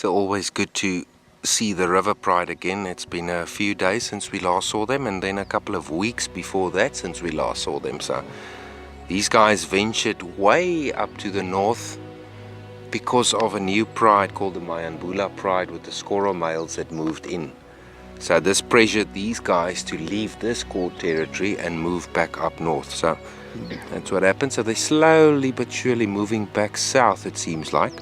It's always good to see the river pride again. It's been a few days since we last saw them, and then a couple of weeks before that since we last saw them. So these guys ventured way up to the north because of a new pride called the Mayambula pride with the Skoro males that moved in. So this pressured these guys to leave this core territory and move back up north. So that's what happened. So they're slowly but surely moving back south, it seems like.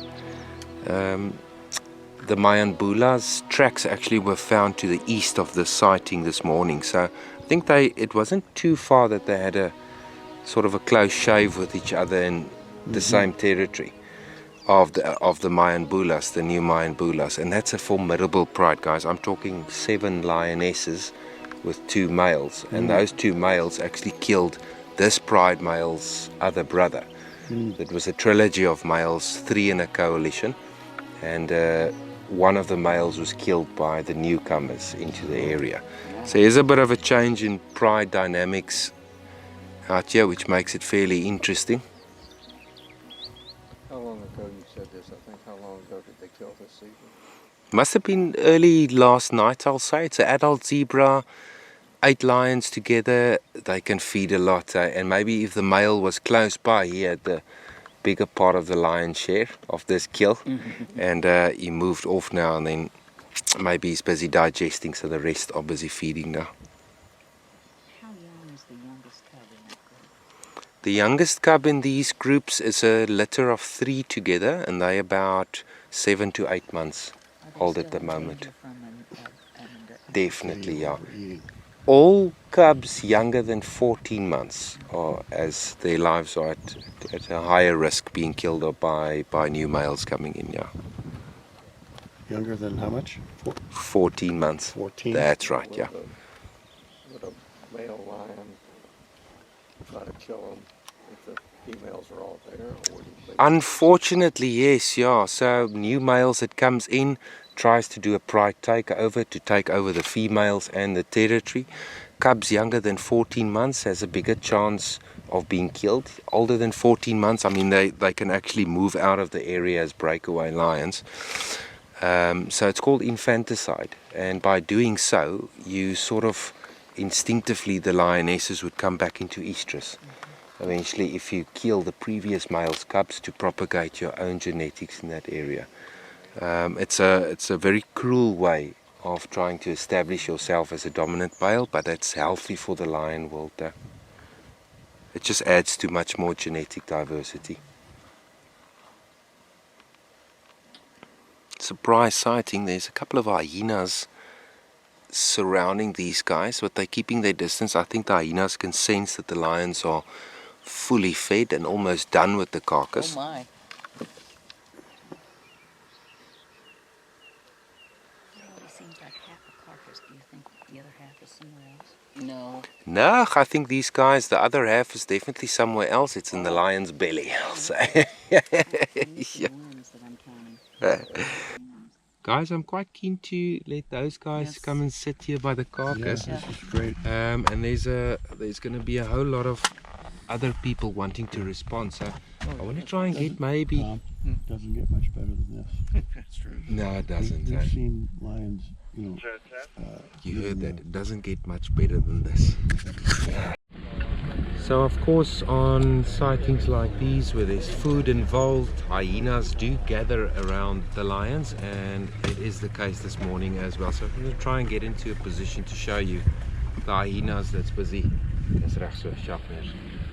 The Mayambula's tracks actually were found to the east of the sighting this morning. So I think it wasn't too far that they had a sort of a close shave with each other in the same territory of the Mayambulas, the new Mayambulas. And that's a formidable pride, guys. I'm talking 7 lionesses with 2 males. And those 2 males actually killed this pride male's other brother. It was a trilogy of males, 3 in a coalition. And one of the males was killed by the newcomers into the area. So here's a bit of a change in pride dynamics out here, which makes it fairly interesting. How long ago you said this? I think how long ago did they kill this zebra? Must have been early last night, I'll say. It's an adult zebra, 8 lions together. They can feed a lot, and maybe if the male was close by, he had the bigger part of the lion's share of this kill, and he moved off now, and then maybe he's busy digesting, so the rest are busy feeding now. How young is the youngest cub in that group? The youngest cub in these groups is a litter of 3 together, and they're about 7 to 8 months old at the moment. Definitely, yeah. All cubs younger than 14 months are, as their lives are at a higher risk being killed by new males coming in, yeah. Younger than how much? 14 months. 14? That's right, yeah. Would a male lion try to kill them if the females are all there? Or would he Unfortunately, yes, yeah. So new males that comes in, tries to do a pride takeover to take over the females and the territory. Cubs younger than 14 months has a bigger chance of being killed. Older than 14 months, I mean, they can actually move out of the area as breakaway lions. So it's called infanticide, and by doing so, you sort of instinctively, the lionesses would come back into estrus. Eventually, if you kill the previous male's cubs to propagate your own genetics in that area. It's a very cruel way of trying to establish yourself as a dominant male, but it's healthy for the lion world. It just adds to much more genetic diversity. Surprise sighting, there's a couple of hyenas surrounding these guys, but they're keeping their distance. I think the hyenas can sense that the lions are fully fed and almost done with the carcass. Oh my. No. No, I think these guys, the other half is definitely somewhere else. It's in the lion's belly, I'll say. Guys, I'm quite keen to let those guys come and sit here by the carcass. This is great. And there's going to be a whole lot of other people wanting to respond. So I want to try and get maybe... Doesn't get much better than this. That's true. No, it doesn't. We've seen lions, you know... You heard that. It doesn't get much better than this. So of course, on sightings like these where there's food involved, hyenas do gather around the lions, and it is the case this morning as well. So I'm going to try and get into a position to show you the hyenas that's busy.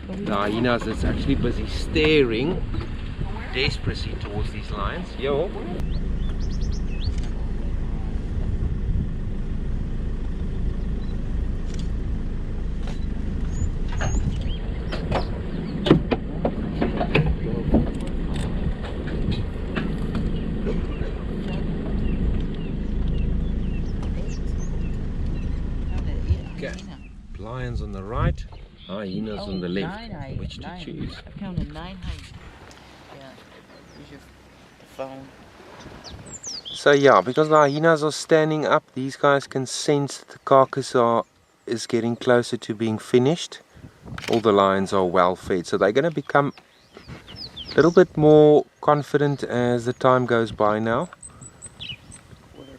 The hyenas that's actually busy staring desperately towards these lions. Yo. Lions on the right, hyenas on the left. Which to choose? I've counted 9 hyenas. Yeah, here's your phone. So yeah, because the hyenas are standing up, these guys can sense that the carcass is getting closer to being finished. All the lions are well fed, so they're going to become a little bit more confident as the time goes by now.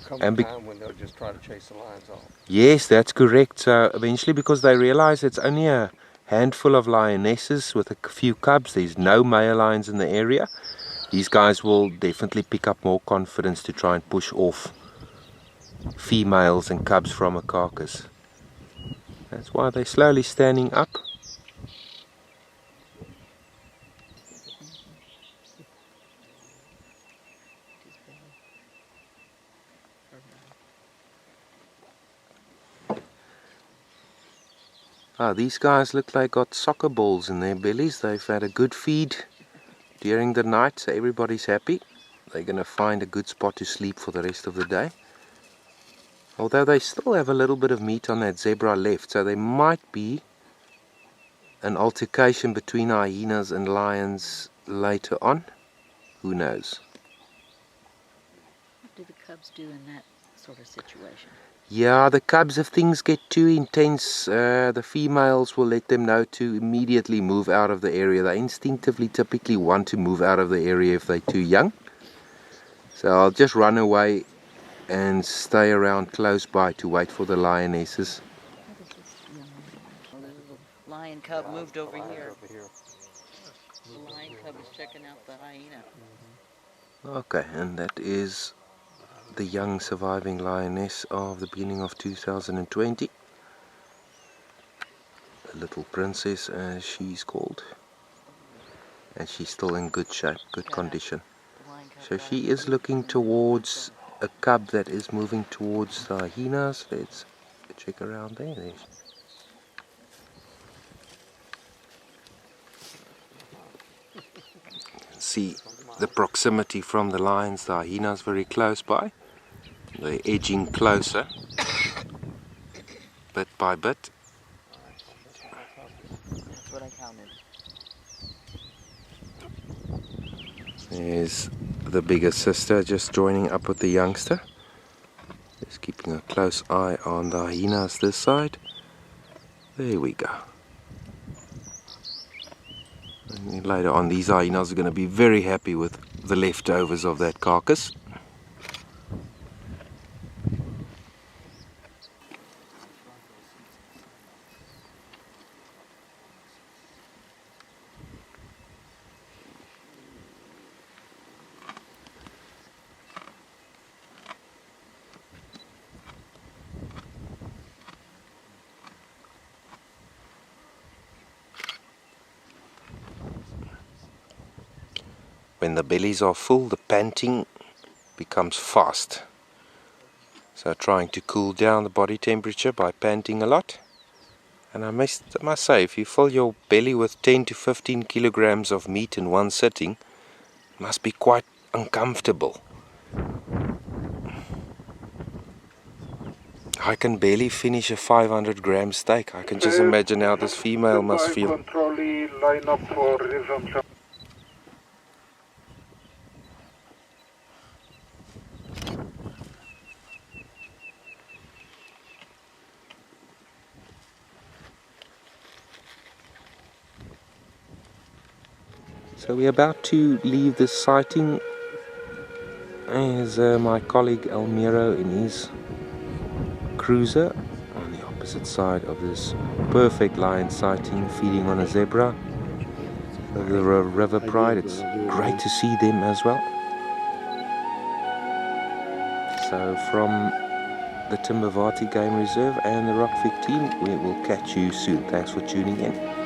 come And a time when they'll just try to chase the lions off. yes, that's correct. So eventually, because they realize it's only a handful of lionesses with a few cubs, there's no male lions in the area, these guys will definitely pick up more confidence to try and push off females and cubs from a carcass. That's why they're slowly standing up. Ah, these guys look like got soccer balls in their bellies. They've had a good feed during the night, so everybody's happy. They're going to find a good spot to sleep for the rest of the day. Although they still have a little bit of meat on that zebra left, so there might be an altercation between hyenas and lions later on. Who knows? What do the cubs do in that sort of situation? Yeah, the cubs, if things get too intense, the females will let them know to immediately move out of the area. They instinctively typically want to move out of the area if they're too young. So I'll just run away and stay around close by to wait for the lionesses. What is this young one? Oh, the little lion cub moved over here. The lion cub is checking out the hyena. Okay, and that is the young surviving lioness of the beginning of 2020. The little princess, as she's called. And she's still in good shape, good condition. So she is looking towards a cub that is moving towards the hyenas. Let's check around there. See the proximity from the lions. The hyenas very close by. They're edging closer, bit by bit. That's what I counted. There's the bigger sister just joining up with the youngster. Just keeping a close eye on the hyenas this side. There we go. And later on, these hyenas are going to be very happy with the leftovers of that carcass. When the bellies are full, the panting becomes fast. So trying to cool down the body temperature by panting a lot. And I must say, if you fill your belly with 10 to 15 kilograms of meat in one sitting, it must be quite uncomfortable. I can barely finish a 500 gram steak. I can just imagine how this female must feel. Line up for resumption. So we're about to leave this sighting as my colleague Almiro in his cruiser on the opposite side of this perfect lion sighting, feeding on a zebra. So the River Pride, it's great to see them as well. So from the Timbavati Game Reserve and the Rockfig team, we will catch you soon. Thanks for tuning in.